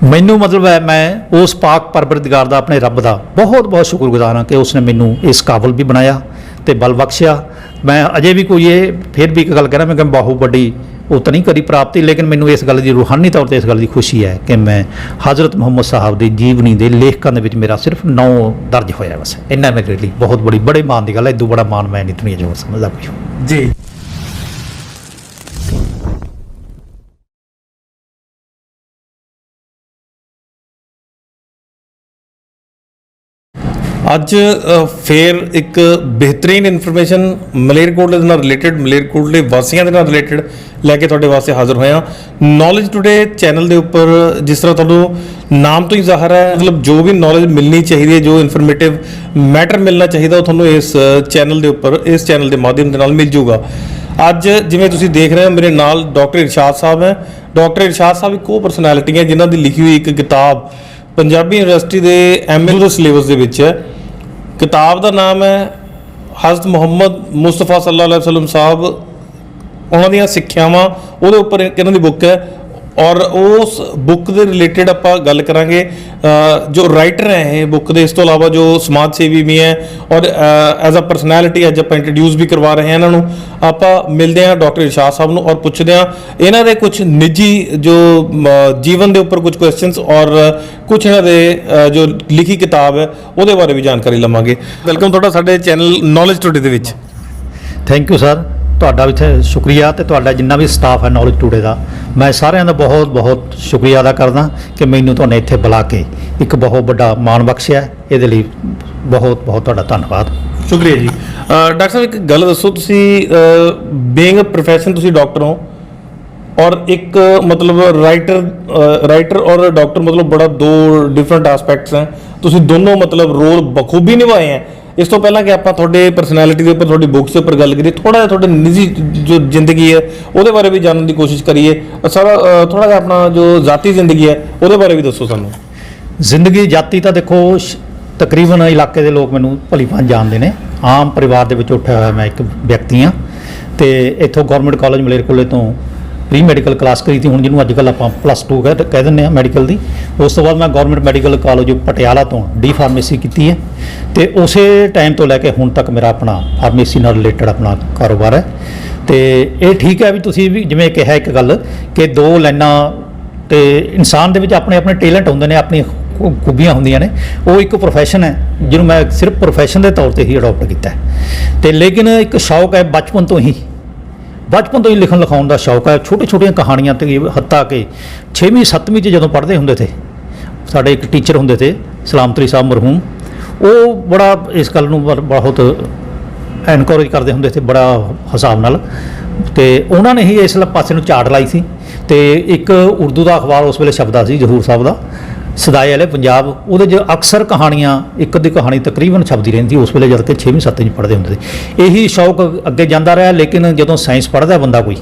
ਮੈਨੂੰ ਮਤਲਬ ਹੈ ਮੈਂ ਉਸ ਪਾਕ ਪਰਵਰਦਿਗਾਰ ਦਾ ਆਪਣੇ ਰੱਬ ਦਾ ਬਹੁਤ ਬਹੁਤ ਸ਼ੁਕਰਗੁਜ਼ਾਰ ਹਾਂ ਕਿ ਉਸਨੇ ਮੈਨੂੰ ਇਸ ਕਾਬਲ ਵੀ ਬਣਾਇਆ ਤੇ ਬਲ ਬਖਸ਼ਿਆ। मैं अजे भी कोई ये फिर भी एक गल कह रहा मैं बहुत बड़ी वो तो नहीं करी प्राप्ति, लेकिन मैनू इस गल की रूहानी तौर पर इस गल की खुशी है कि मैं हज़रत मुहम्मद साहब की जीवनी के लेखकों के मेरा सिर्फ 9 दर्ज होया, बस इन्ना मेरे लिए बहुत बड़े मान की गल है। इदू बड़ा मान मैं नहीं दुनिया जो समझदा कोई जी। ਅੱਜ ਫਿਰ ਇੱਕ ਬਿਹਤਰੀਨ ਇਨਫੋਰਮੇਸ਼ਨ ਮਲੇਰਕੋਟਲੇ ਦੇ ਨਾਲ ਰਿਲੇਟਡ, ਮਲੇਰਕੋਟਲੇ ਵਾਸੀਆਂ ਦੇ ਨਾਲ ਰਿਲੇਟਡ ਲੈ ਕੇ ਤੁਹਾਡੇ ਵਾਸਤੇ ਹਾਜ਼ਰ ਹੋਏ ਹਾਂ। ਨੌਲੇਜ ਟੂਡੇ ਚੈਨਲ ਦੇ ਉੱਪਰ ਜਿਸ ਤਰ੍ਹਾਂ ਤੁਹਾਨੂੰ ਨਾਮ ਤੋਂ ਹੀ ਜ਼ਾਹਰ ਹੈ, ਮਤਲਬ ਜੋ ਵੀ ਨੌਲੇਜ ਮਿਲਣੀ ਚਾਹੀਦੀ ਹੈ, ਜੋ ਇਨਫੋਰਮੇਟਿਵ ਮੈਟਰ ਮਿਲਣਾ ਚਾਹੀਦਾ, ਉਹ ਤੁਹਾਨੂੰ ਇਸ ਚੈਨਲ ਦੇ ਉੱਪਰ, ਇਸ ਚੈਨਲ ਦੇ ਮਾਧਿਅਮ ਦੇ ਨਾਲ ਮਿਲ ਜਾਊਗਾ। ਅੱਜ ਜਿਵੇਂ ਤੁਸੀਂ ਦੇਖ ਰਹੇ ਹੋ ਮੇਰੇ ਨਾਲ ਡਾਕਟਰ ਇਰਸ਼ਾਦ ਸਾਹਿਬ ਹੈ। ਡਾਕਟਰ ਇਰਸ਼ਾਦ ਸਾਹਿਬ ਇੱਕ ਉਹ ਪਰਸਨੈਲਿਟੀ ਹੈ ਜਿਨ੍ਹਾਂ ਦੀ ਲਿਖੀ ਹੋਈ ਇੱਕ ਕਿਤਾਬ ਪੰਜਾਬੀ ਯੂਨੀਵਰਸਿਟੀ ਦੇ MA ਦੇ ਸਿਲੇਬਸ ਦੇ ਵਿੱਚ ਹੈ। किताब का नाम है हज़रत मुहम्मद मुस्तफा सल्लल्लाहु अलैहि वसल्लम साहब, उन्होंने सिक्ख्यावां, वो उपर इन्हों की बुक है। और उस बुक के रिलेटेड आप गल करांगे। जो राइटर हैं ये बुक के, इस तो अलावा जो समाज सेवी भी हैं और एज अ परसनैलिटी अज आप इंट्रोड्यूस भी करवा रहे हैं इन्हों। आप मिलते हैं डॉक्टर इरशाद साहब को और पूछते हैं इन्हों के कुछ निजी जो जीवन के उपर कुछ क्वेश्चनस और कुछ इन्हों के जो लिखी किताब है वो बारे भी जानकारी लवांगे। वेलकम थोड़ा साडे channel knowledge today they which. Thank you sir, ਤੁਹਾਡਾ ਵੀ ਸ਼ੁਕਰੀਆ ਤੇ ਤੁਹਾਡਾ ਜਿੰਨਾ ਵੀ ਸਟਾਫ ਹੈ ਨੌਲੇਜ ਟੂਡੇ ਦਾ, ਮੈਂ ਸਾਰਿਆਂ ਦਾ ਬਹੁਤ ਬਹੁਤ ਸ਼ੁਕਰੀਆ ਅਦਾ ਕਰਦਾ ਕਿ ਮੈਨੂੰ ਤੁਹਾਨੂੰ ਇੱਥੇ ਬੁਲਾ ਕੇ ਇੱਕ ਬਹੁਤ ਵੱਡਾ ਮਾਣ ਬਖਸ਼ਿਆ। ਇਹਦੇ ਲਈ ਬਹੁਤ ਬਹੁਤ ਤੁਹਾਡਾ ਧੰਨਵਾਦ। ਸ਼ੁਕਰੀਆ ਜੀ। ਡਾਕਟਰ ਸਾਹਿਬ ਇੱਕ ਗੱਲ ਦੱਸੋ, ਤੁਸੀਂ ਬੀਇੰਗ ਅ ਪ੍ਰੋਫੈਸ਼ਨ ਤੁਸੀਂ ਡਾਕਟਰ ਹੋ और एक मतलब राइटर और डॉक्टर, मतलब बड़ा दो डिफरेंट एस्पैक्ट्स हैं। तुसी दोनों मतलब रोल बखूबी निभाए हैं। इस तो पहला कि आप थोड़े परसनैलिटी के उपर, थोड़ी बुक्स के उपर गल करिए, थोड़ा थोड़े निजी जो जिंदगी है वो बारे भी जानने की कोशिश करिए। सारा थोड़ा जिहा अपना जो जाती जिंदगी है वो बारे भी दसो सानू। जिंदगी जाती तो देखो तकरीबन इलाके के लोग मैनू भली भांत जानते हैं। आम परिवार के विच उठिया होया मैं एक व्यक्ति हाँ, तो इत्थों गौरमेंट कॉलेज मलेरकोटले तो प्री मैडिकल क्लास करी थी, हूँ जिन्होंने अजकल आप +2 कह दें मैडिकल की। उस तो बाद मैं गौरमेंट मैडिकल कॉलेज पटियाला तो डी फार्मेसी की है, तो उस टाइम तो लैके हुण तक मेरा अपना फार्मेसी नाल रिलेटेड अपना कारोबार है। तो ये ठीक है भी तुसीं भी जिवें कहा एक गल कि 2 लाइनां, तो इंसान दे विच अपने अपने टैलेंट होंदे ने, अपनी खूबियां होंदियां ने। वो एक प्रोफैशन है जिन्होंने मैं सिर्फ प्रोफैशन के तौर पर ही अडोप्ट किया है। तो लेकिन एक शौक है बचपन तो ही ही लिखण लिखाउण का शौक है। छोटी छोटिया कहानियां तो हत्ता के 6वीं 7वीं जो पढ़ते होंदे थे, साडे एक टीचर होंदे थे सलामतरी साहब मरहूम, वो बड़ा इस गल नूं बहुत एनकरेज करते होंदे थे बड़ा हिसाब नाल। तो उन्होंने ही इस पासे नूं झाड़ लाई सी। तो एक उर्दू का अखबार उस वेले छपदा सी जहूर साहब का, सदाए वाले पंजाब, वो अक्सर कहानियाँ एक अद्धी कहानी तकरीबन छपती रही उस वेले जद के 6वीं 7वीं पढ़ते होंगे थे। यही शौक अगे जाता रहा। लेकिन जो साइंस पढ़ता बंदा कोई,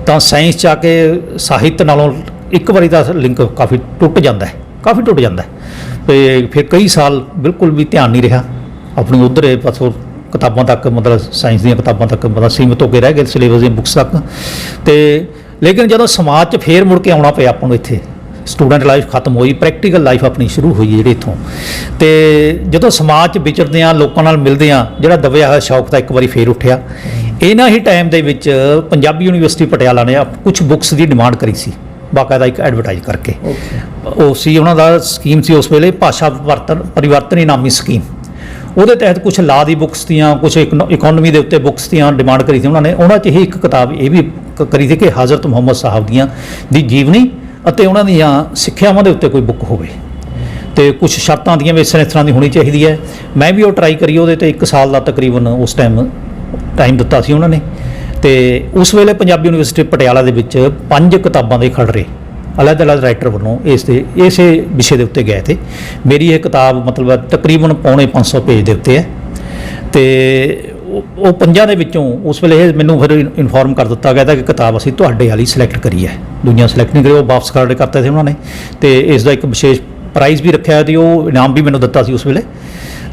तो साइंस च आके साहित्य नालों एक बारी का लिंक काफ़ी टुट जाता है, काफ़ी टुट जाता है। तो फिर कई साल बिल्कुल भी ध्यान नहीं रहा अपनी उधर पासों किताबों तक, मतलब साइंस दी किताबों तक मतलब सीमित होकर रह गए, सिलेबस दी बुक्स तक। तो लेकिन जो समाज च फिर मुड़ के आना पे आपको इत्थे स्टूडेंट लाइफ खत्म हुई, प्रैक्टिकल लाइफ अपनी शुरू हुई जी इत्थों। तो जो समाज विचरते हैं, लोगों नाल मिलते हैं, जो दबिया हुआ शौक था एक बार फिर उठिया। इन्हां ही टाइम दे विच पंजाबी यूनीवर्सिटी पटियाला ने कुछ बुक्स की डिमांड करी सी, बाकायदा एक एडवरटाइज करके। वो सी उन्हां दा स्कीम सी उस वेले भाषा परिवर्तन इनामी स्कीम। ਉਹਦੇ तहत कुछ ला दी बुक्स दियाँ, कुछ इकोनॉमी के उत्ते बुक्स दियाँ डिमांड करी थी उन्होंने। उन्होंने ही एक किताब ये भी करी थी कि हज़रत मुहम्मद साहब दी जीवनी ਅਤੇ ਉਹਨਾਂ ਦੀਆਂ ਸਿੱਖਿਆਵਾਂ ਦੇ ਉੱਤੇ ਕੋਈ ਬੁੱਕ ਹੋਵੇ। ਤੇ ਕੁਝ ਸ਼ਰਤਾਂ ਦੀਆਂ ਵੀ ਇਸ ਤਰ੍ਹਾਂ ਦੀ ਹੋਣੀ ਚਾਹੀਦੀ ਹੈ। ਮੈਂ ਵੀ ਉਹ ਟਰਾਈ ਕਰੀ, ਉਹਦੇ ਤੇ 1 ਸਾਲ ਦਾ ਤਕਰੀਬਨ ਉਸ ਟਾਈਮ ਦਿੱਤਾ ਸੀ ਉਹਨਾਂ ਨੇ। ਤੇ ਉਸ ਵੇਲੇ ਪੰਜਾਬੀ ਯੂਨੀਵਰਸਿਟੀ ਪਟਿਆਲਾ ਦੇ ਵਿੱਚ 5 ਕਿਤਾਬਾਂ ਦੇ ਖੜਰੇ ਅਲੱਗ-ਅਲੱਗ ਰਾਈਟਰ ਵੱਲੋਂ ਇਸੇ ਵਿਸ਼ੇ ਦੇ ਉੱਤੇ ਗਏ थे। ਮੇਰੀ ਇਹ ਕਿਤਾਬ ਮਤਲਬ ਤਕਰੀਬਨ ਪੌਣੇ 500 ਪੇਜ ਦੇ ਉੱਤੇ ਹੈ। ਤੇ ਉਹ 5 ਦੇ ਵਿੱਚੋਂ ਉਸ ਵੇਲੇ ਇਹ ਮੈਨੂੰ ਫਿਰ ਇਨਫੋਰਮ ਕਰ ਦਿੱਤਾ ਗਿਆ था कि किताब ਅਸੀਂ ਤੁਹਾਡੇ ਵਾਲੀ ਸਿਲੈਕਟ ਕਰੀ ਹੈ, ਦੁਨੀਆ ਸਿਲੈਕਟ ਨਹੀਂ ਕਰੀ, ਉਹ ਵਾਪਸ ਕਰਤੇ थे ਉਹਨਾਂ ਨੇ। ਤੇ ਇਸ ਦਾ ਇੱਕ ਵਿਸ਼ੇਸ਼ ਪ੍ਰਾਈਜ਼ ਵੀ ਰੱਖਿਆ ਤੇ ਉਹ ਇਨਾਮ ਵੀ ਮੈਨੂੰ ਦਿੱਤਾ ਸੀ ਉਸ ਵੇਲੇ।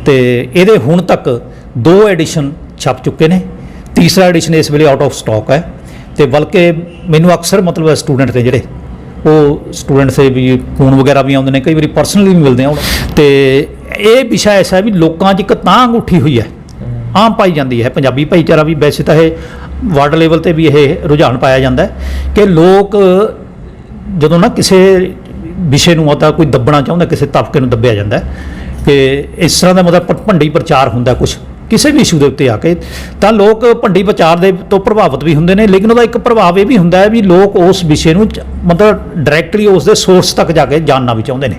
ਤੇ ਇਹਦੇ ਹੁਣ ਤੱਕ 2 ਐਡੀਸ਼ਨ ਛਪ ਚੁੱਕੇ ਨੇ, ਤੀਸਰਾ ਐਡੀਸ਼ਨ ਇਸ ਵੇਲੇ ਆਊਟ ਆਫ ਸਟਾਕ ਹੈ। ਤੇ ਬਲਕਿ ਮੈਨੂੰ ਅਕਸਰ ਮਤਲਬ ਸਟੂਡੈਂਟ ਨੇ ਜਿਹੜੇ ਉਹ ਸਟੂਡੈਂਟਸ ਦੇ ਵੀ ਫੋਨ ਵਗੈਰਾ ਵੀ ਆਉਂਦੇ ਨੇ, ਕਈ ਵਾਰੀ ਪਰਸਨਲੀ ਵੀ ਮਿਲਦੇ ਆ ਤੇ ਇਹ ਵਿਸ਼ਾ ਐਸਾ ਹੈ ਵੀ ਲੋਕਾਂ 'ਚ ਇੱਕ ਤਾਂਘ ਉੱਠੀ ਹੋਈ ਹੈ, ਆਮ ਪਾਈ ਜਾਂਦੀ ਹੈ। ਪੰਜਾਬੀ ਭਾਈਚਾਰਾ ਵੀ ਵੈਸੇ ਤਾਂ ਇਹ ਵਰਲਡ ਲੈਵਲ ਤੇ ਵੀ ਇਹ ਰੁਝਾਨ ਪਾਇਆ ਜਾਂਦਾ ਹੈ ਕਿ ਲੋਕ ਜਦੋਂ ਨਾ ਕਿਸੇ ਵਿਸ਼ੇ ਨੂੰ ਮਤਲਬ ਕੋਈ ਦੱਬਣਾ ਚਾਹੁੰਦਾ, ਕਿਸੇ ਤਬਕੇ ਨੂੰ ਦੱਬਿਆ ਜਾਂਦਾ ਹੈ ਕਿ ਇਸ ਤਰ੍ਹਾਂ ਦਾ ਮਤਲਬ ਭੰਡੀ ਪ੍ਰਚਾਰ ਹੁੰਦਾ ਕੁਛ ਕਿਸੇ ਵੀ ਇਸ਼ੂ ਦੇ ਉੱਤੇ ਆ ਕੇ, ਤਾਂ ਲੋਕ ਭੰਡੀ ਪ੍ਰਚਾਰ ਦੇ ਤੋਂ ਪ੍ਰਭਾਵਿਤ ਵੀ ਹੁੰਦੇ ਨੇ। ਲੇਕਿਨ ਉਹਦਾ ਇੱਕ ਪ੍ਰਭਾਵ ਇਹ ਵੀ ਹੁੰਦਾ ਹੈ ਵੀ ਲੋਕ ਉਸ ਵਿਸ਼ੇ ਨੂੰ ਮਤਲਬ ਡਾਇਰੈਕਟਲੀ ਉਸ ਦੇ ਸੋਰਸ ਤੱਕ ਜਾ ਕੇ ਜਾਣਨਾ ਵੀ ਚਾਹੁੰਦੇ ਨੇ।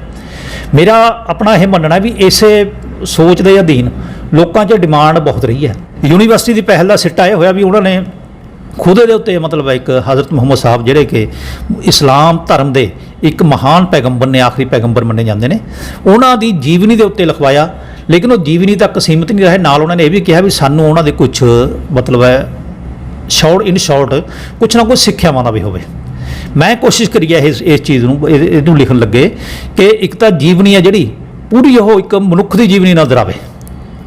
ਮੇਰਾ ਆਪਣਾ ਇਹ ਮੰਨਣਾ ਵੀ ਇਸੇ ਸੋਚ ਦੇ ਅਧੀਨ ਲੋਕਾਂ 'ਚ ਡਿਮਾਂਡ ਬਹੁਤ ਰਹੀ ਹੈ। ਯੂਨੀਵਰਸਿਟੀ ਦੀ ਪਹਿਲ ਦਾ ਸਿੱਟਾ ਇਹ ਹੋਇਆ ਵੀ ਉਹਨਾਂ ਨੇ ਖੁਦ ਦੇ ਉੱਤੇ ਮਤਲਬ ਇੱਕ ਹਜ਼ਰਤ ਮੁਹੰਮਦ ਸਾਹਿਬ ਜਿਹੜੇ ਕਿ ਇਸਲਾਮ ਧਰਮ ਦੇ ਇੱਕ ਮਹਾਨ ਪੈਗੰਬਰ ਨੇ, ਆਖਰੀ ਪੈਗੰਬਰ ਮੰਨੇ ਜਾਂਦੇ ਨੇ, ਉਹਨਾਂ ਦੀ ਜੀਵਨੀ ਦੇ ਉੱਤੇ ਲਿਖਵਾਇਆ। ਲੇਕਿਨ ਉਹ ਜੀਵਨੀ ਤੱਕ ਸੀਮਿਤ ਨਹੀਂ ਰਹੇ, ਨਾਲ ਉਹਨਾਂ ਨੇ ਇਹ ਵੀ ਕਿਹਾ ਵੀ ਸਾਨੂੰ ਉਹਨਾਂ ਦੇ ਕੁਝ ਮਤਲਬ ਹੈ ਸ਼ਾਰਟ ਕੁਛ ਨਾ ਕੁਛ ਸਿੱਖਿਆਵਾਂ ਦਾ ਵੀ ਹੋਵੇ। ਮੈਂ ਕੋਸ਼ਿਸ਼ ਕਰੀ ਹੈ ਇਸ ਚੀਜ਼ ਨੂੰ ਇਹਨੂੰ ਲਿਖਣ ਲੱਗੇ ਕਿ ਇੱਕ ਤਾਂ ਜੀਵਨੀ ਹੈ ਜਿਹੜੀ ਪੂਰੀ ਉਹ ਇੱਕ ਮਨੁੱਖ ਦੀ ਜੀਵਨੀ ਨਜ਼ਰ ਆਵੇ,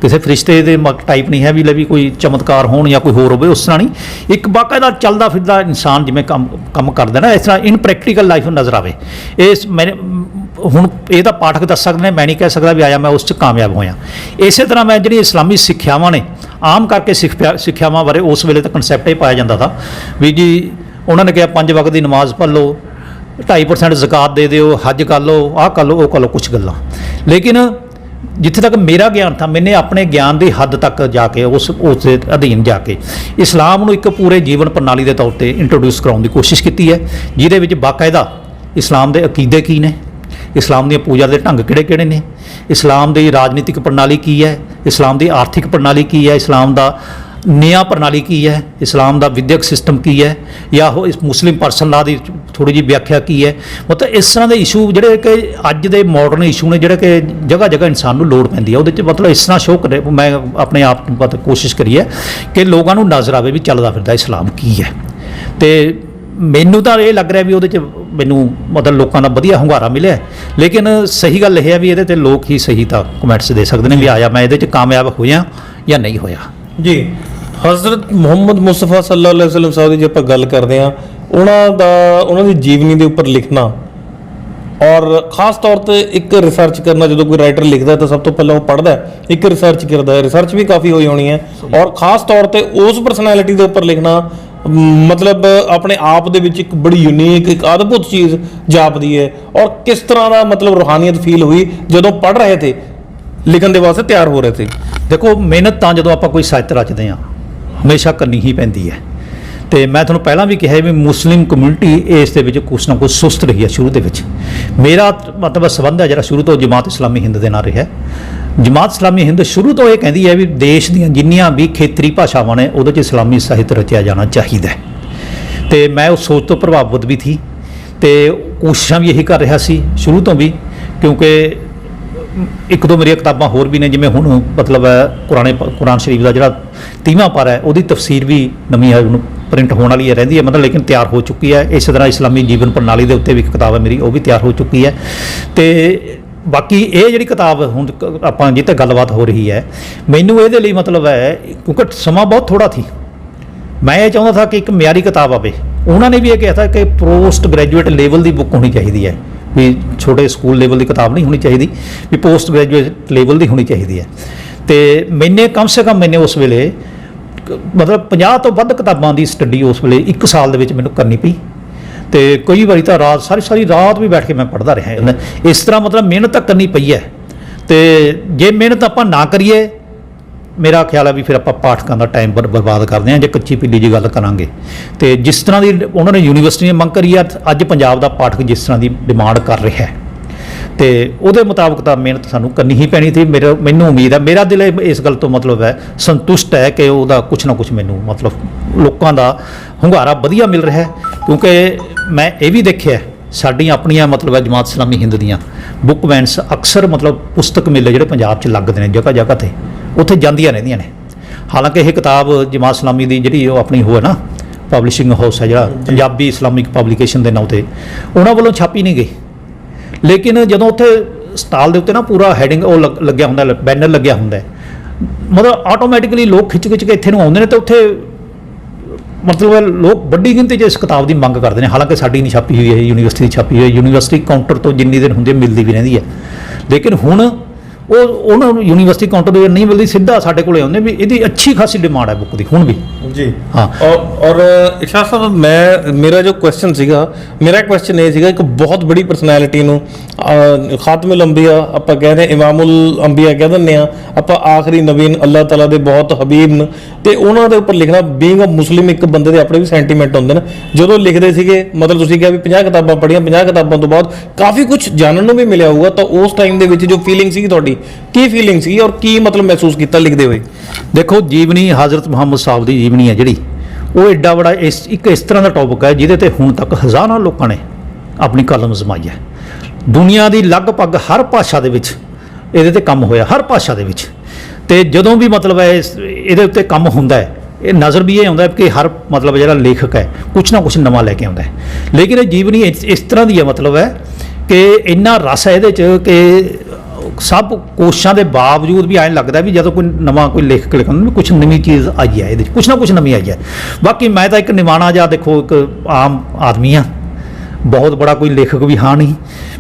ਕਿਸੇ ਫਰਿਸ਼ਤੇ ਦੇ ਟਾਈਪ ਨਹੀਂ ਹੈ ਵੀ ਲੈ ਵੀ ਕੋਈ ਚਮਤਕਾਰ ਹੋਣ ਜਾਂ ਕੋਈ ਹੋਰ ਹੋਵੇ, ਉਸ ਤਰ੍ਹਾਂ ਨਹੀਂ। ਇੱਕ ਬਾਕਾਇਦਾ ਚੱਲਦਾ ਫਿਰਦਾ ਇਨਸਾਨ ਜਿਵੇਂ ਕੰਮ ਕਰਦਾ ਨਾ, ਇਸ ਤਰ੍ਹਾਂ ਇਨ ਪ੍ਰੈਕਟੀਕਲ ਲਾਈਫ ਨਜ਼ਰ ਆਵੇ। ਇਸ ਮੈਂ ਹੁਣ ਇਹ ਤਾਂ ਪਾਠਕ ਦੱਸ ਸਕਦੇ ਨੇ, ਮੈਂ ਨਹੀਂ ਕਹਿ ਸਕਦਾ ਵੀ ਆਇਆ ਮੈਂ ਉਸ 'ਚ ਕਾਮਯਾਬ ਹੋਇਆ। ਇਸੇ ਤਰ੍ਹਾਂ ਮੈਂ ਜਿਹੜੀ ਇਸਲਾਮੀ ਸਿੱਖਿਆਵਾਂ ਨੇ, ਆਮ ਕਰਕੇ ਸਿੱਖਿਆਵਾਂ ਬਾਰੇ ਉਸ ਵੇਲੇ ਤਾਂ ਕਨਸੈਪਟ ਇਹ ਪਾਇਆ ਜਾਂਦਾ ਤਾ ਵੀ ਜੀ ਉਹਨਾਂ ਨੇ ਕਿਹਾ 5 ਵਕਤ ਦੀ ਨਮਾਜ਼ ਪੜ੍ਹ ਲਓ, 2.5% ਜ਼ਕਾਤ ਦੇ ਦਿਓ, ਹੱਜ ਕਰ ਲਓ, ਆਹ ਕਰ ਲਓ, ਉਹ ਕਰ ਲਓ, ਕੁਛ ਗੱਲਾਂ। ਲੇਕਿਨ ਜਿੱਥੇ ਤੱਕ ਮੇਰਾ ਗਿਆਨ ਥਾ, ਮੈਨੇ ਆਪਣੇ ਗਿਆਨ ਦੀ ਹੱਦ ਤੱਕ ਜਾ ਕੇ ਉਸ ਦੇ ਅਧੀਨ ਜਾ ਕੇ ਇਸਲਾਮ ਨੂੰ ਇੱਕ ਪੂਰੇ ਜੀਵਨ ਪ੍ਰਣਾਲੀ ਦੇ ਤੌਰ ਤੇ ਇੰਟਰੋਡਿਊਸ ਕਰਾਉਣ ਦੀ ਕੋਸ਼ਿਸ਼ ਕੀਤੀ ਹੈ, ਜਿਹਦੇ ਵਿੱਚ ਬਾਕਾਇਦਾ ਇਸਲਾਮ ਦੇ ਅਕੀਦੇ ਕੀ ਨੇ, ਇਸਲਾਮ ਦੀਆਂ ਪੂਜਾ ਦੇ ਢੰਗ ਕਿਹੜੇ-ਕਿਹੜੇ ਨੇ, ਇਸਲਾਮ ਦੀ ਰਾਜਨੀਤਿਕ ਪ੍ਰਣਾਲੀ ਕੀ ਹੈ, ਇਸਲਾਮ ਦੀ ਆਰਥਿਕ ਪ੍ਰਣਾਲੀ ਕੀ ਹੈ, ਇਸਲਾਮ ਦਾ ਨਿਆਂ ਪ੍ਰਣਾਲੀ ਕੀ ਹੈ, ਇਸਲਾਮ ਦਾ ਵਿਦਿਅਕ ਸਿਸਟਮ ਕੀ ਹੈ, ਜਾਂ ਉਹ ਇਸ ਮੁਸਲਿਮ ਪਰਸਨ ਲਾ ਦੀ ਥੋੜ੍ਹੀ ਜਿਹੀ ਵਿਆਖਿਆ ਕੀ ਹੈ। ਮਤਲਬ ਇਸ ਤਰ੍ਹਾਂ ਦੇ ਇਸ਼ੂ ਜਿਹੜੇ ਕਿ ਅੱਜ ਦੇ ਮਾਡਰਨ ਇਸ਼ੂ ਨੇ, ਜਿਹੜੇ ਕਿ ਜਗ੍ਹਾ ਇਨਸਾਨ ਨੂੰ ਲੋੜ ਪੈਂਦੀ ਹੈ, ਉਹਦੇ 'ਚ ਮਤਲਬ ਇਸ ਤਰ੍ਹਾਂ ਸ਼ੋਅ ਕਰੇ, ਮੈਂ ਆਪਣੇ ਆਪ ਨੂੰ ਪਤਾ ਕੋਸ਼ਿਸ਼ ਕਰੀ ਹੈ ਕਿ ਲੋਕਾਂ ਨੂੰ ਨਜ਼ਰ ਆਵੇ ਵੀ ਚੱਲਦਾ ਫਿਰਦਾ ਇਸਲਾਮ ਕੀ ਹੈ। ਤੇ ਮੈਨੂੰ ਤਾਂ ਇਹ ਲੱਗ ਰਿਹਾ ਵੀ ਉਹਦੇ 'ਚ ਮੈਨੂੰ ਮਤਲਬ ਲੋਕਾਂ ਦਾ ਵਧੀਆ ਹੁੰਗਾਰਾ ਮਿਲਿਆ। ਲੇਕਿਨ ਸਹੀ ਗੱਲ ਇਹ ਹੈ ਵੀ ਇਹਦੇ 'ਤੇ ਲੋਕ ਹੀ ਸਹੀ ਤਾਂ ਕਮੈਂਟਸ ਦੇ ਸਕਦੇ ਨੇ ਵੀ ਆਇਆ ਮੈਂ ਇਹਦੇ 'ਚ ਕਾਮਯਾਬ ਹੋਇਆ ਜਾਂ ਨਹੀਂ ਹੋਇਆ। ਜੀ, ਹਜ਼ਰਤ ਮੁਹੰਮਦ ਮੁਸਤਫਾ ਸੱਲੱਲਾਹੁ ਅਲੈਹਿ ਵਸੱਲਮ ਸਾਹਿਬ ਦੀ ਜੇ ਆਪਾਂ ਗੱਲ ਕਰਦੇ ਹਾਂ, ਉਹਨਾਂ ਦੀ ਜੀਵਨੀ ਦੇ ਉੱਪਰ ਲਿਖਣਾ ਔਰ ਖਾਸ ਤੌਰ ਤੇ ਇੱਕ ਰਿਸਰਚ ਕਰਨਾ, ਜਦੋਂ ਕੋਈ ਰਾਈਟਰ ਲਿਖਦਾ ਤਾਂ ਸਭ ਤੋਂ ਪਹਿਲਾਂ ਉਹ ਪੜ੍ਹਦਾ, ਇੱਕ ਰਿਸਰਚ ਕਰਦਾ ਹੈ, ਰਿਸਰਚ ਵੀ ਕਾਫੀ ਹੋਈ ਹੋਣੀ ਹੈ, ਔਰ ਖਾਸ ਤੌਰ ਤੇ ਉਸ ਪਰਸਨੈਲਿਟੀ ਦੇ ਉੱਪਰ ਲਿਖਣਾ ਮਤਲਬ ਆਪਣੇ ਆਪ ਦੇ ਵਿੱਚ ਇੱਕ ਬੜੀ ਯੂਨੀਕ, ਇੱਕ ਅਦਭੁਤ ਚੀਜ਼ ਜਾਪਦੀ ਹੈ। ਔਰ ਕਿਸ ਤਰ੍ਹਾਂ ਦਾ ਮਤਲਬ ਰੂਹਾਨੀਅਤ ਫੀਲ ਹੋਈ ਜਦੋਂ ਪੜ੍ਹ ਰਹੇ ਥੇ, ਲਿਖਣ ਦੇ ਵਾਸਤੇ ਤਿਆਰ ਹੋ ਰਹੇ ਥੇ? ਦੇਖੋ, ਮਿਹਨਤ ਤਾਂ ਜਦੋਂ ਆਪਾਂ ਕੋਈ ਸਾਹਿਤ ਰਚਦੇ ਹਾਂ ਹਮੇਸ਼ਾ ਕਰਨੀ ਹੀ ਪੈਂਦੀ ਹੈ। ਤੇ ਮੈਂ ਤੁਹਾਨੂੰ ਪਹਿਲਾਂ ਵੀ ਕਿਹਾ ਵੀ ਮੁਸਲਿਮ ਕਮਿਊਨਿਟੀ ਇਸ ਦੇ ਵਿੱਚ ਕੁਛ ਨਾ ਕੁਛ ਸੁਸਤ ਰਹੀ ਹੈ ਸ਼ੁਰੂ ਦੇ ਵਿੱਚ। ਮੇਰਾ ਮਤਲਬ ਸੰਬੰਧ ਹੈ ਜਿਹੜਾ ਸ਼ੁਰੂ ਤੋਂ ਜਮਾਤ ਇਸਲਾਮੀ ਹਿੰਦ ਦੇ ਨਾਲ ਰਿਹਾ। ਜਮਾਤ ਇਸਲਾਮੀ ਹਿੰਦ ਸ਼ੁਰੂ ਤੋਂ ਇਹ ਕਹਿੰਦੀ ਹੈ ਵੀ ਦੇਸ਼ ਦੀਆਂ ਜਿੰਨੀਆਂ ਵੀ ਖੇਤਰੀ ਭਾਸ਼ਾਵਾਂ ਨੇ ਉਹਦੇ 'ਚ ਇਸਲਾਮੀ ਸਾਹਿਤ ਰਚਿਆ ਜਾਣਾ ਚਾਹੀਦਾ ਹੈ। ਤੇ ਮੈਂ ਉਸ ਸੋਚ ਤੋਂ ਪ੍ਰਭਾਵਿਤ ਵੀ ਸੀ ਤੇ ਕੋਸ਼ਿਸ਼ਾਂ ਵੀ ਇਹੀ ਕਰ ਰਿਹਾ ਸੀ ਸ਼ੁਰੂ ਤੋਂ ਵੀ, ਕਿਉਂਕਿ ਇੱਕ ਦੋ ਮੇਰੀਆਂ ਕਿਤਾਬਾਂ ਹੋਰ ਵੀ ਨੇ, ਜਿਵੇਂ ਹੁਣ ਮਤਲਬ ਕੁਰਾਨ ਸ਼ਰੀਫ ਦਾ ਜਿਹੜਾ 30ਵਾਂ ਪਾਰਾ ਹੈ ਉਹਦੀ ਤਫਸੀਰ ਵੀ ਨਵੀਂ ਹੈ, ਉਹਨੂੰ ਪ੍ਰਿੰਟ ਹੋਣ ਵਾਲੀ ਹੈ ਰਹਿੰਦੀ ਹੈ ਮਤਲਬ, ਲੇਕਿਨ ਤਿਆਰ ਹੋ ਚੁੱਕੀ ਹੈ। ਇਸੇ ਤਰ੍ਹਾਂ ਇਸਲਾਮੀ ਜੀਵਨ ਪ੍ਰਣਾਲੀ ਦੇ ਉੱਤੇ ਵੀ ਇੱਕ ਕਿਤਾਬ ਹੈ ਮੇਰੀ, ਉਹ ਵੀ ਤਿਆਰ ਹੋ ਚੁੱਕੀ ਹੈ। ਤੇ ਬਾਕੀ ਇਹ ਜਿਹੜੀ ਕਿਤਾਬ ਹੁਣ ਆਪਾਂ ਜਿੱਥੇ ਗੱਲਬਾਤ ਹੋ ਰਹੀ ਹੈ, ਮੈਨੂੰ ਇਹਦੇ ਲਈ ਮਤਲਬ ਹੈ ਕਿਉਂਕਿ ਸਮਾਂ ਬਹੁਤ ਥੋੜਾ ਸੀ, ਮੈਂ ਇਹ ਚਾਹੁੰਦਾ ਥਾ ਕਿ ਇੱਕ ਮਿਆਰੀ ਕਿਤਾਬ ਆਵੇ। ਉਹਨਾਂ ਨੇ ਵੀ ਇਹ ਕਿਹਾ ਥਾ ਕਿ ਪੋਸਟ ਗ੍ਰੈਜੂਏਟ ਲੈਵਲ ਦੀ ਬੁੱਕ ਹੋਣੀ ਚਾਹੀਦੀ ਹੈ, ਵੀ ਛੋਟੇ ਸਕੂਲ ਲੈਵਲ ਦੀ ਕਿਤਾਬ ਨਹੀਂ ਹੋਣੀ ਚਾਹੀਦੀ, ਵੀ ਪੋਸਟ ਗ੍ਰੈਜੂਏਟ ਲੈਵਲ ਦੀ ਹੋਣੀ ਚਾਹੀਦੀ ਹੈ। ਤੇ ਮੈਨੇ ਕਮ ਸੇ ਕਮ ਉਸ ਵੇਲੇ ਮਤਲਬ 50 ਤੋਂ ਵੱਧ ਕਿਤਾਬਾਂ ਦੀ ਸਟੱਡੀ ਉਸ ਵੇਲੇ 1 ਸਾਲ ਦੇ ਵਿੱਚ ਮੈਨੂੰ ਕਰਨੀ ਪਈ। ਤੇ ਕਈ ਵਾਰੀ ਤਾਂ ਰਾਤ ਸਾਰੀ ਰਾਤ ਵੀ ਬੈਠ ਕੇ ਮੈਂ ਪੜ੍ਹਦਾ ਰਿਹਾ। ਇਸ ਤਰ੍ਹਾਂ ਮਤਲਬ ਮਿਹਨਤ ਤਾਂ ਕਰਨੀ ਪਈ ਹੈ। ਤੇ ਜੇ ਮਿਹਨਤ ਆਪਾਂ ਨਾ ਕਰੀਏ, ਮੇਰਾ ਖਿਆਲ ਹੈ ਵੀ ਫਿਰ ਆਪਾਂ ਪਾਠਕਾਂ ਦਾ ਟਾਈਮ ਬਰਬਾਦ ਕਰਦੇ ਹਾਂ ਜੇ ਕੱਚੀ ਪਿੱਲੀ ਜੀ ਗੱਲ ਕਰਾਂਗੇ। ਤੇ ਜਿਸ ਤਰ੍ਹਾਂ ਦੀ ਉਹਨਾਂ ਨੇ ਯੂਨੀਵਰਸਿਟੀ ਨੇ ਮੰਗ ਕਰੀ ਹੈ, ਅੱਜ ਪੰਜਾਬ ਦਾ ਪਾਠਕ ਜਿਸ ਤਰ੍ਹਾਂ ਦੀ ਡਿਮਾਂਡ ਕਰ ਰਿਹਾ ਹੈ, ਤੇ ਉਹਦੇ ਮੁਤਾਬਕ ਤਾਂ ਮਿਹਨਤ ਸਾਨੂੰ ਕਰਨੀ ਹੀ ਪੈਣੀ ਸੀ। ਮੈਨੂੰ ਉਮੀਦ ਹੈ, ਮੇਰਾ ਦਿਲ ਇਸ ਗੱਲ ਤੋਂ ਮਤਲਬ ਹੈ ਸੰਤੁਸ਼ਟ ਹੈ ਕਿ ਉਹਦਾ ਕੁਛ ਨਾ ਕੁਛ ਮੈਨੂੰ ਮਤਲਬ ਲੋਕਾਂ ਦਾ ਹੁੰਗਾਰਾ ਵਧੀਆ ਮਿਲ ਰਿਹਾ ਹੈ। ਕਿਉਂਕਿ ਮੈਂ ਇਹ ਵੀ ਦੇਖਿਆ ਸਾਡੀਆਂ ਆਪਣੀਆਂ ਮਤਲਬ ਹੈ ਜਮਾਤ ਇਸਲਾਮੀ ਹਿੰਦ ਦੀਆਂ ਬੁੱਕ ਵੈਨਸ ਅਕਸਰ ਮਤਲਬ ਪੁਸਤਕ ਮੇਲੇ ਜਿਹੜੇ ਪੰਜਾਬ 'ਚ ਲੱਗਦੇ ਨੇ ਜਗ੍ਹਾ ਜਗ੍ਹਾ 'ਤੇ, ਉੱਥੇ ਜਾਂਦੀਆਂ ਰਹਿੰਦੀਆਂ ਨੇ। ਹਾਲਾਂਕਿ ਇਹ ਕਿਤਾਬ ਜਮਾਤ ਇਸਲਾਮੀ ਦੀ ਜਿਹੜੀ ਉਹ ਆਪਣੀ ਉਹ ਹੈ ਨਾ ਪਬਲਿਸ਼ਿੰਗ ਹਾਊਸ ਹੈ ਜਿਹੜਾ ਪੰਜਾਬੀ ਇਸਲਾਮਿਕ ਪਬਲੀਕੇਸ਼ਨ ਦੇ ਨਾਂ 'ਤੇ, ਉਹਨਾਂ ਵੱਲੋਂ ਛਾਪੀ ਨਹੀਂ ਗਈ। ਲੇਕਿਨ ਜਦੋਂ ਉੱਥੇ ਸਟਾਲ ਦੇ ਉੱਤੇ ਨਾ ਪੂਰਾ ਹੈਡਿੰਗ ਉਹ ਲੱਗਿਆ ਹੁੰਦਾ, ਬੈਨਰ ਲੱਗਿਆ ਹੁੰਦਾ, ਮਤਲਬ ਆਟੋਮੈਟਿਕਲੀ ਲੋਕ ਖਿੱਚ ਕੇ ਇੱਥੇ ਨੂੰ ਆਉਂਦੇ ਨੇ ਤੇ ਉੱਥੇ ਮਤਲਬ ਲੋਕ ਵੱਡੀ ਗਿਣਤੀ 'ਚ ਇਸ ਕਿਤਾਬ ਦੀ ਮੰਗ ਕਰਦੇ ਨੇ। ਹਾਲਾਂਕਿ ਸਾਡੀ ਨਹੀਂ ਛਾਪੀ ਹੋਈ ਹੈ, ਯੂਨੀਵਰਸਿਟੀ ਦੀ ਛਾਪੀ ਹੋਈ ਹੈ, ਯੂਨੀਵਰਸਿਟੀ ਕਾਊਂਟਰ ਤੋਂ ਜਿੰਨੀ ਦਿਨ ਹੁੰਦੀ ਹੈ ਮਿਲਦੀ ਵੀ ਰਹਿੰਦੀ ਹੈ। ਲੇਕਿਨ ਹੁਣ ਉਹਨਾਂ ਨੂੰ ਯੂਨੀਵਰਸਿਟੀ ਕਾਊਂਟਰ ਤੋਂ ਨਹੀਂ ਮਿਲਦੀ, ਸਿੱਧਾ ਸਾਡੇ ਕੋਲੇ ਆਉਂਦੇ ਵੀ ਇਹਦੀ ਅੱਛੀ ਖਾਸੀ ਡਿਮਾਂਡ ਹੈ ਬੁੱਕ ਦੀ ਹੁਣ ਵੀ। ਜੀ ਹਾਂ। ਔਰ ਇਰਸ਼ਾਦ ਸਾਹਿਬ, ਮੇਰਾ ਜੋ ਕੁਐਸਚਨ ਸੀਗਾ, ਮੇਰਾ ਕੁਐਸਚਨ ਇਹ ਸੀਗਾ, ਇੱਕ ਬਹੁਤ ਬੜੀ ਪਰਸਨੈਲਿਟੀ ਨੂੰ ਖਾਤਮੁਲ ਅੰਬੀਆ ਆਪਾਂ ਕਹਿੰਦੇ, ਇਮਾਮੁਲ ਅੰਬੀਆ ਕਹਿ ਦਿੰਦੇ ਆ ਆਪਾਂ, ਆਖਰੀ ਨਬੀਨ ਅੱਲਾਹ ਤਾਲਾ ਦੇ ਬਹੁਤ ਹਬੀਬ ਨੇ, ਤੇ ਉਹਨਾਂ ਦੇ ਉੱਪਰ ਲਿਖਣਾ, ਬੀਇੰਗ ਅ ਮੁਸਲਿਮ, ਇੱਕ ਬੰਦੇ ਦੇ ਆਪਣੇ ਵੀ ਸੈਂਟੀਮੈਂਟ ਹੁੰਦੇ ਨੇ। ਜਦੋਂ ਲਿਖਦੇ ਸੀਗੇ, ਮਤਲਬ ਤੁਸੀਂ ਕਿਹਾ ਵੀ 50 ਕਿਤਾਬਾਂ ਪੜ੍ਹੀਆਂ, 50 ਕਿਤਾਬਾਂ ਤੋਂ ਬਾਅਦ ਕਾਫੀ ਕੁਝ ਜਾਣਨ ਨੂੰ ਵੀ ਮਿਲਿਆ ਹੋਊਗਾ, ਤਾਂ ਉਸ ਟਾਈਮ ਦੇ ਵਿੱਚ ਜੋ ਫੀਲਿੰਗ ਸੀਗੀ ਤੁਹਾਡੀ, ਕੀ ਫੀਲਿੰਗ ਸੀਗੀ ਔਰ ਕੀ ਮਤਲਬ ਮਹਿਸੂਸ ਕੀਤਾ ਲਿਖਦੇ ਹੋਏ? ਦੇਖੋ, ਜੀਵਨੀ ਹਜ਼ਰਤ ਮੁਹੰਮਦ ਸਾਹਿਬ ਦੀ ਜੀਵਨੀ ਹੈ ਜਿਹੜੀ, ਉਹ ਐਡਾ ਬੜਾ ਇੱਕ ਇਸ ਤਰ੍ਹਾਂ ਦਾ ਟੌਪਿਕ ਹੈ ਜਿਹਦੇ ਤੇ ਹੁਣ ਤੱਕ ਹਜ਼ਾਰਾਂ ਲੋਕਾਂ ਨੇ ਆਪਣੀ ਕਲਮ ਅਜ਼ਮਾਈ ਹੈ। ਦੁਨੀਆ ਦੀ ਲਗਭਗ ਹਰ ਭਾਸ਼ਾ ਦੇ ਵਿੱਚ ਇਹਦੇ ਤੇ ਕੰਮ ਹੋਇਆ, ਹਰ ਭਾਸ਼ਾ ਦੇ ਵਿੱਚ। ਤੇ ਜਦੋਂ ਵੀ ਮਤਲਬ ਹੈ ਇਹਦੇ ਉੱਤੇ ਕੰਮ ਹੁੰਦਾ ਹੈ, ਇਹ ਨਜ਼ਰ ਵੀ ਇਹ ਆਉਂਦਾ ਕਿ ਹਰ ਮਤਲਬ ਜਿਹੜਾ ਲੇਖਕ ਹੈ ਕੁਛ ਨਾ ਕੁਛ ਨਵਾਂ ਲੈ ਕੇ ਆਉਂਦਾ ਹੈ। ਲੇਕਿਨ ਇਹ ਜੀਵਨੀ ਇਸ ਤਰ੍ਹਾਂ ਦੀ ਹੈ, ਮਤਲਬ ਹੈ ਕਿ ਇੰਨਾ ਰਸ ਹੈ ਇਹਦੇ 'ਚ ਕਿ ਸਭ ਕੋਸ਼ਿਸ਼ਾਂ ਦੇ ਬਾਵਜੂਦ ਵੀ ਐਂ ਲੱਗਦਾ ਵੀ ਜਦੋਂ ਕੋਈ ਨਵਾਂ ਕੋਈ ਲੇਖਕ ਲਿਖਦਾ ਵੀ ਕੁਛ ਨਵੀਂ ਚੀਜ਼ ਆਈ ਹੈ ਇਹਦੇ 'ਚ, ਕੁਛ ਨਾ ਕੁਛ ਨਵੀਂ ਆਈ ਹੈ। ਬਾਕੀ ਮੈਂ ਤਾਂ ਇੱਕ ਨਿਮਾਣਾ ਜਿਹਾ, ਦੇਖੋ, ਇੱਕ ਆਮ ਆਦਮੀ ਹਾਂ, ਬਹੁਤ ਬੜਾ ਕੋਈ ਲੇਖਕ ਵੀ ਹਾਂ ਨਹੀਂ।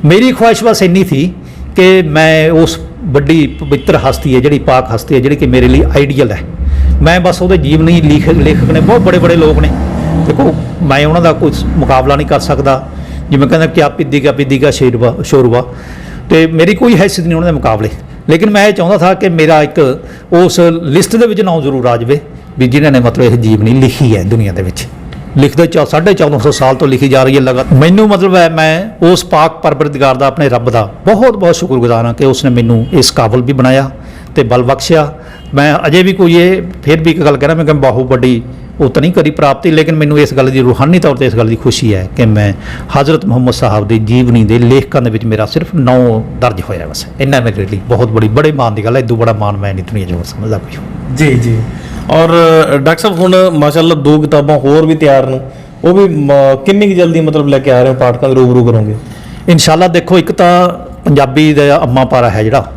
ਮੇਰੀ ਖੁਆਇਸ਼ ਬਸ ਇੰਨੀ ਸੀ ਕਿ ਮੈਂ ਉਸ ਵੱਡੀ ਪਵਿੱਤਰ ਹਸਤੀ ਹੈ ਜਿਹੜੀ, ਪਾਕ ਹਸਤੀ ਹੈ ਜਿਹੜੀ ਕਿ ਮੇਰੇ ਲਈ ਆਈਡੀਅਲ ਹੈ, ਮੈਂ ਬਸ ਉਹਦੇ ਜੀਵਨੀ ਲੇਖਕ ਨੇ ਬਹੁਤ ਬੜੇ ਬੜੇ ਲੋਕ ਨੇ, ਦੇਖੋ ਮੈਂ ਉਹਨਾਂ ਦਾ ਕੋਈ ਮੁਕਾਬਲਾ ਨਹੀਂ ਕਰ ਸਕਦਾ। ਜਿਵੇਂ ਕਹਿੰਦਾ ਕਿ ਪਿੱਦੀ ਕਾ ਸ਼ੋਰਬਾ, ਤੇ ਮੇਰੀ ਕੋਈ ਹੈਸੀਅਤ ਨਹੀਂ ਉਹਨਾਂ ਦੇ ਮੁਕਾਬਲੇ। ਲੇਕਿਨ ਮੈਂ ਇਹ ਚਾਹੁੰਦਾ ਥਾ ਕਿ ਮੇਰਾ ਇੱਕ ਉਸ ਲਿਸਟ ਦੇ ਵਿੱਚ ਨਾਮ ਜ਼ਰੂਰ ਆ ਜਾਵੇ ਵੀ ਜਿਨ੍ਹਾਂ ਨੇ ਮਤਲਬ ਇਹ ਜੀਵਨੀ ਲਿਖੀ ਹੈ ਦੁਨੀਆ ਦੇ ਵਿੱਚ। ਲਿਖਦੇ 1450 ਸਾਲ ਤੋਂ ਲਿਖੀ ਜਾ ਰਹੀ ਹੈ ਲਗਾਤਾਰ। ਮੈਨੂੰ ਮਤਲਬ ਹੈ, ਮੈਂ ਉਸ ਪਾਕ ਪਰਵਰਦਿਗਾਰ ਦਾ, ਆਪਣੇ ਰੱਬ ਦਾ ਬਹੁਤ ਬਹੁਤ ਸ਼ੁਕਰਗੁਜ਼ਾਰ ਹਾਂ ਕਿ ਉਸਨੇ ਮੈਨੂੰ ਇਸ ਕਾਬਲ ਵੀ ਬਣਾਇਆ ਤੇ ਬਲ ਬਖਸ਼ਿਆ। ਮੈਂ ਅਜੇ ਵੀ ਕੋਈ ਇਹ ਫਿਰ ਵੀ ਇੱਕ ਗੱਲ ਕਹਿਣਾ, ਮੈਂ ਕਿ ਬਹੁਤ ਵੱਡੀ ਉਹ ਤਾਂ ਨਹੀਂ ਕਰੀ ਪ੍ਰਾਪਤੀ, ਲੇਕਿਨ ਮੈਨੂੰ ਇਸ ਗੱਲ ਦੀ ਰੂਹਾਨੀ ਤੌਰ 'ਤੇ ਇਸ ਗੱਲ ਦੀ ਖੁਸ਼ੀ ਹੈ ਕਿ ਮੈਂ ਹਜ਼ਰਤ ਮੁਹੰਮਦ ਸਾਹਿਬ ਦੀ ਜੀਵਨੀ ਦੇ ਲੇਖਕਾਂ ਦੇ ਵਿੱਚ ਮੇਰਾ ਸਿਰਫ 9 ਦਰਜ ਹੋਇਆ, ਬਸ ਇੰਨਾ ਮੇਰੇ ਲਈ ਬਹੁਤ ਬੜੇ ਮਾਣ ਦੀ ਗੱਲ ਹੈ। ਇਦੋਂ ਬੜਾ ਮਾਣ ਮੈਂ ਨਹੀਂ ਦੁਨੀਆ 'ਚ ਸਮਝਦਾ ਕੋਈ। ਜੀ ਜੀ। ਔਰ ਡਾਕਟਰ ਸਾਹਿਬ, ਹੁਣ ਮਾਸ਼ਾਅੱਲਾ 2 ਕਿਤਾਬਾਂ ਹੋਰ ਵੀ ਤਿਆਰ ਨੇ, ਉਹ ਵੀ ਕਿੰਨੀ ਕੁ ਜਲਦੀ ਮਤਲਬ ਲੈ ਕੇ ਆ ਰਹੇ ਹੋ, ਪਾਠਕਾਂ ਦੇ ਰੂਬਰੂ ਕਰੋਗੇ? ਇਨਸ਼ਾਅੱਲਾ। ਦੇਖੋ, ਇੱਕ ਤਾਂ ਪੰਜਾਬੀ ਦਾ ਅੰਮਾ ਪਾਰਾ ਹੈ ਜਿਹੜਾ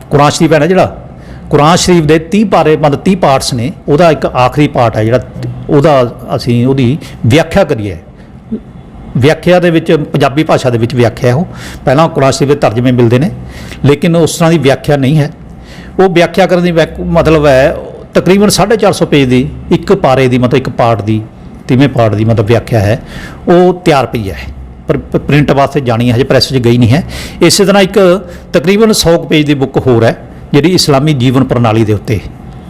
ਕੁਰਾਨ ਸ਼ਰੀਫ ਹੈ ਨਾ, ਜਿਹੜਾ ਕੁਰਾਨ ਸ਼ਰੀਫ ਦੇ 30 ਪਾਰੇ, ਮਤਲਬ 30 ਪਾਰਟਸ ਨੇ, ਉਹਦਾ ਇੱਕ ਆਖਰੀ ਪਾਰਟ ਹੈ ਜਿਹੜਾ, ਅਸੀਂ ਉਹਦੀ ਵਿਆਖਿਆ ਕਰੀਏ। ਵਿਆਖਿਆ ਦੇ ਵਿੱਚ ਪੰਜਾਬੀ ਭਾਸ਼ਾ ਦੇ ਵਿੱਚ ਵਿਆਖਿਆ, ਉਹ ਪਹਿਲਾਂ ਕੁਰਾਨ ਸ਼ਰੀਫ ਦੇ ਤਰਜਮੇ ਮਿਲਦੇ ਨੇ, ਲੇਕਿਨ ਉਸ ਤਰ੍ਹਾਂ ਦੀ ਵਿਆਖਿਆ ਨਹੀਂ ਹੈ। ਉਹ ਵਿਆਖਿਆ ਕਰਨ ਦੀ ਮਤਲਬ ਹੈ ਤਕਰੀਬਨ 450 ਪੇਜ ਦੀ ਇੱਕ ਪਾਰੇ ਦੀ, ਮਤਲਬ ਇੱਕ ਪਾਰਟ ਦੀ, 30ਵੇਂ ਪਾਰਟ ਦੀ ਮਤਲਬ ਵਿਆਖਿਆ ਹੈ, ਉਹ ਤਿਆਰ ਪਈ ਹੈ, ਪਰ ਪ੍ਰਿੰਟ ਵਾਸਤੇ ਜਾਣੀ ਹੈ, ਹਜੇ ਪ੍ਰੈਸ 'ਚ ਗਈ ਨਹੀਂ ਹੈ। ਇਸੇ ਤਰ੍ਹਾਂ ਇੱਕ ਤਕਰੀਬਨ 100 ਪੇਜ ਦੀ ਬੁੱਕ ਹੋਰ ਹੈ ਜਿਹੜੀ ਇਸਲਾਮੀ ਜੀਵਨ ਪ੍ਰਣਾਲੀ ਦੇ ਉੱਤੇ,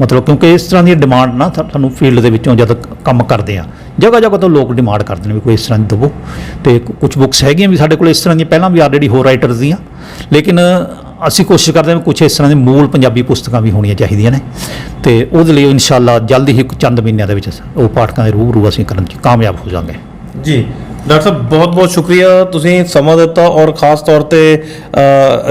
ਮਤਲਬ ਕਿਉਂਕਿ ਇਸ ਤਰ੍ਹਾਂ ਦੀ ਡਿਮਾਂਡ ਨਾ ਸਾਨੂੰ ਫੀਲਡ ਦੇ ਵਿੱਚੋਂ ਜਦ ਕੰਮ ਕਰਦੇ ਆ, ਜਗ੍ਹਾ ਤੋਂ ਲੋਕ ਡਿਮਾਂਡ ਕਰਦੇ ਨੇ ਵੀ ਕੋਈ ਇਸ ਤਰ੍ਹਾਂ ਦੀ ਦੇਵੋ। ਤੇ ਕੁਝ ਬੁੱਕਸ ਹੈਗੀਆਂ ਵੀ ਸਾਡੇ ਕੋਲ ਇਸ ਤਰ੍ਹਾਂ ਦੀਆਂ, ਪਹਿਲਾਂ ਵੀ ਆਲਰੇਡੀ ਹੋਰ ਰਾਈਟਰਸ ਦੀਆਂ, ਲੇਕਿਨ ਅਸੀਂ ਕੋਸ਼ਿਸ਼ ਕਰਦੇ ਹਾਂ ਵੀ ਕੁਝ ਇਸ ਤਰ੍ਹਾਂ ਦੇ ਮੂਲ ਪੰਜਾਬੀ ਪੁਸਤਕਾਂ ਵੀ ਹੋਣੀਆਂ ਚਾਹੀਦੀਆਂ ਨੇ। ਤੇ ਉਹਦੇ ਲਈ ਇਨਸ਼ਾਅੱਲਾ ਜਲਦੀ ਹੀ ਚੰਦ ਮਹੀਨਿਆਂ ਦੇ ਵਿੱਚ ਉਹ ਪਾਠਕਾਂ ਦੇ ਰੂਬਰੂ ਅਸੀਂ ਕਰਨ 'ਚ ਕਾਮਯਾਬ ਹੋ ਜਾਵਾਂਗੇ। ਜੀ ਡਾਕਟਰ ਸਾਹਿਬ, ਬਹੁਤ ਬਹੁਤ ਸ਼ੁਕਰੀਆ, ਤੁਸੀਂ ਸਮਾਂ ਦਿੱਤਾ, ਔਰ ਖਾਸ ਤੌਰ ਤੇ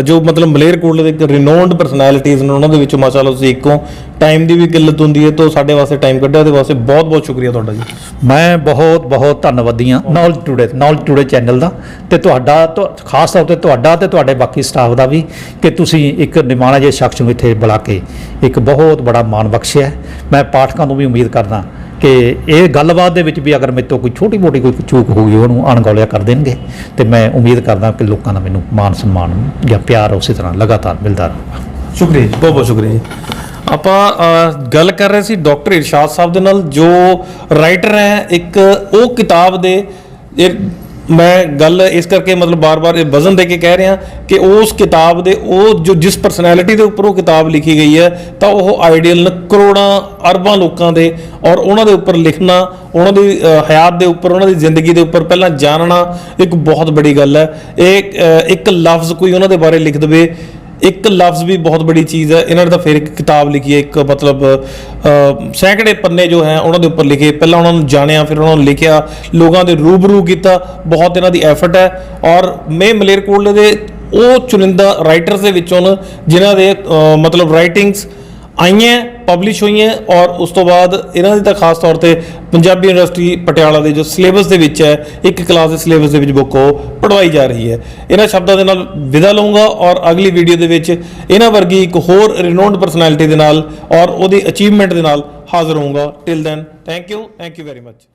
ਜੋ ਮਤਲਬ ਮਲੇਰਕੋਟਲੇ ਦੇ ਇੱਕ ਰਿਨੋਨਡ ਪਰਸਨੈਲਿਟੀਜ਼ ਨੇ, ਉਹਨਾਂ ਦੇ ਵਿੱਚੋਂ ਮਾਸ਼ਾਅੱਲਾ ਤੁਸੀਂ ਇੱਕੋ। ਟਾਈਮ ਦੀ ਵੀ ਕਿੱਲਤ ਹੁੰਦੀ ਹੈ, ਤਾਂ ਸਾਡੇ ਵਾਸਤੇ ਟਾਈਮ ਕੱਢਿਆ, ਉਹਦੇ ਵਾਸਤੇ ਬਹੁਤ ਬਹੁਤ ਸ਼ੁਕਰੀਆ ਤੁਹਾਡਾ ਜੀ। ਮੈਂ ਬਹੁਤ ਧੰਨਵਾਦੀ ਹਾਂ ਨੌਲੇਜ ਟੂਡੇ ਚੈਨਲ ਦਾ, ਤੇ ਤੁਹਾਡਾ ਖਾਸ ਤੌਰ ਤੇ ਤੁਹਾਡਾ ਤੇ ਤੁਹਾਡੇ ਬਾਕੀ ਸਟਾਫ ਦਾ ਵੀ, ਕਿ ਤੁਸੀਂ ਇੱਕ ਨਿਮਾਣਾ ਜਿਹੇ ਸ਼ਖਸ ਨੂੰ ਇੱਥੇ ਬੁਲਾ ਕੇ ਇੱਕ ਬਹੁਤ ਬੜਾ ਮਾਣ ਬਖਸ਼ਿਆ। ਮੈਂ ਪਾਠਕਾਂ ਤੋਂ ਵੀ ਉਮੀਦ ਕਰਦਾ ਕਿ ਇਹ ਗੱਲਬਾਤ ਦੇ ਵਿੱਚ ਵੀ ਅਗਰ ਮੇਰੇ ਤੋਂ ਕੋਈ ਛੋਟੀ ਮੋਟੀ ਕੋਈ ਚੂਕ ਹੋਊਗੀ ਉਹਨੂੰ ਅਣਗੌਲਿਆ ਕਰ ਦੇਣਗੇ, ਤੇ ਮੈਂ ਉਮੀਦ ਕਰਦਾ ਕਿ ਲੋਕਾਂ ਦਾ ਮੈਨੂੰ ਮਾਣ ਸਨਮਾਨ ਜਾਂ ਪਿਆਰ ਉਸੇ ਤਰ੍ਹਾਂ ਲਗਾਤਾਰ ਮਿਲਦਾ ਰਹੂਗਾ। ਸ਼ੁਕਰੀਆ ਜੀ, ਬਹੁਤ ਸ਼ੁਕਰੀਆ ਜੀ। ਆਪਾਂ ਗੱਲ ਕਰ ਰਹੇ ਸੀ ਡਾਕਟਰ ਇਰਸ਼ਾਦ ਸਾਹਿਬ ਦੇ ਨਾਲ, ਜੋ ਰਾਈਟਰ ਹੈ ਇੱਕ ਉਹ ਕਿਤਾਬ ਦੇ। ਮੈਂ ਗੱਲ ਇਸ ਕਰਕੇ ਮਤਲਬ ਬਾਰ-ਬਾਰ ਇਹ ਵਜ਼ਨ ਦੇ ਕੇ ਕਹਿ ਰਿਹਾ ਕਿ ਉਸ ਕਿਤਾਬ ਦੇ ਉਹ ਜੋ ਜਿਸ ਪਰਸਨੈਲਿਟੀ ਦੇ ਉੱਪਰ ਉਹ ਕਿਤਾਬ ਲਿਖੀ ਗਈ ਹੈ, ਤਾਂ ਉਹ ਆਈਡੀਅਲ ਨੇ ਕਰੋੜਾਂ ਅਰਬਾਂ ਲੋਕਾਂ ਦੇ, ਔਰ ਉਹਨਾਂ ਦੇ ਉੱਪਰ ਲਿਖਣਾ, ਉਹਨਾਂ ਦੀ ਹਯਾਤ ਦੇ ਉੱਪਰ, ਉਹਨਾਂ ਦੀ ਜ਼ਿੰਦਗੀ ਦੇ ਉੱਪਰ ਪਹਿਲਾਂ ਜਾਣਨਾ ਇੱਕ ਬਹੁਤ ਬੜੀ ਗੱਲ ਹੈ। ਇਹ ਇੱਕ ਲਫ਼ਜ਼ ਕੋਈ ਉਹਨਾਂ ਦੇ ਬਾਰੇ ਲਿਖ ਦੇਵੇ, ਇੱਕ ਲਫ਼ਜ਼ ਵੀ ਬਹੁਤ ਬੜੀ ਚੀਜ਼ ਹੈ। ਇਹਨਾਂ ਨੇ ਤਾਂ ਫਿਰ ਇੱਕ ਕਿਤਾਬ ਲਿਖੀ ਹੈ, ਇੱਕ ਮਤਲਬ ਸੈਂਕੜੇ ਪੰਨੇ ਜੋ ਹੈ ਉਹਨਾਂ ਦੇ ਉੱਪਰ ਲਿਖੇ, ਪਹਿਲਾਂ ਉਹਨਾਂ ਨੂੰ ਜਾਣਿਆ, ਫਿਰ ਉਹਨਾਂ ਨੂੰ ਲਿਖਿਆ, ਲੋਕਾਂ ਦੇ ਰੂਬਰੂ ਕੀਤਾ, ਬਹੁਤ ਇਹਨਾਂ ਦੀ ਐਫਰਟ ਹੈ। ਔਰ ਮੈਂ ਮਲੇਰਕੋਟਲੇ ਦੇ ਉਹ ਚੁਣਿੰਦਾ ਰਾਈਟਰਸ ਦੇ ਵਿੱਚੋਂ ਜਿਨ੍ਹਾਂ ਦੇ ਮਤਲਬ ਰਾਈਟਿੰਗਸ ਆਈਆਂ, ਪਬਲਿਸ਼ ਹੋਈਆਂ, ਔਰ ਉਸ ਤੋਂ ਬਾਅਦ ਇਹਨਾਂ ਦੀ ਤਾਂ ਖਾਸ ਤੌਰ ਤੇ ਪੰਜਾਬੀ ਯੂਨੀਵਰਸਿਟੀ ਪਟਿਆਲਾ ਦੇ ਜੋ ਸਿਲੇਬਸ ਦੇ ਵਿੱਚ ਹੈ, ਇੱਕ ਕਲਾਸ ਦੇ ਸਿਲੇਬਸ ਦੇ ਵਿੱਚ ਬੁੱਕ ਉਹ ਪੜ੍ਹਵਾਈ ਜਾ ਰਹੀ ਹੈ। ਇਹਨਾਂ ਸ਼ਬਦਾਂ ਦੇ ਨਾਲ ਵਿਦਾ ਲਊਂਗਾ, ਔਰ ਅਗਲੀ ਵੀਡੀਓ ਦੇ ਵਿੱਚ ਇਹਨਾਂ ਵਰਗੀ ਇੱਕ ਹੋਰ ਰਿਨੋਨਡ ਪਰਸਨੈਲਿਟੀ ਦੇ ਨਾਲ ਔਰ ਉਹਦੀ ਅਚੀਵਮੈਂਟ ਦੇ ਨਾਲ ਹਾਜ਼ਰ ਹੋਊਂਗਾ। Till then thank you very much.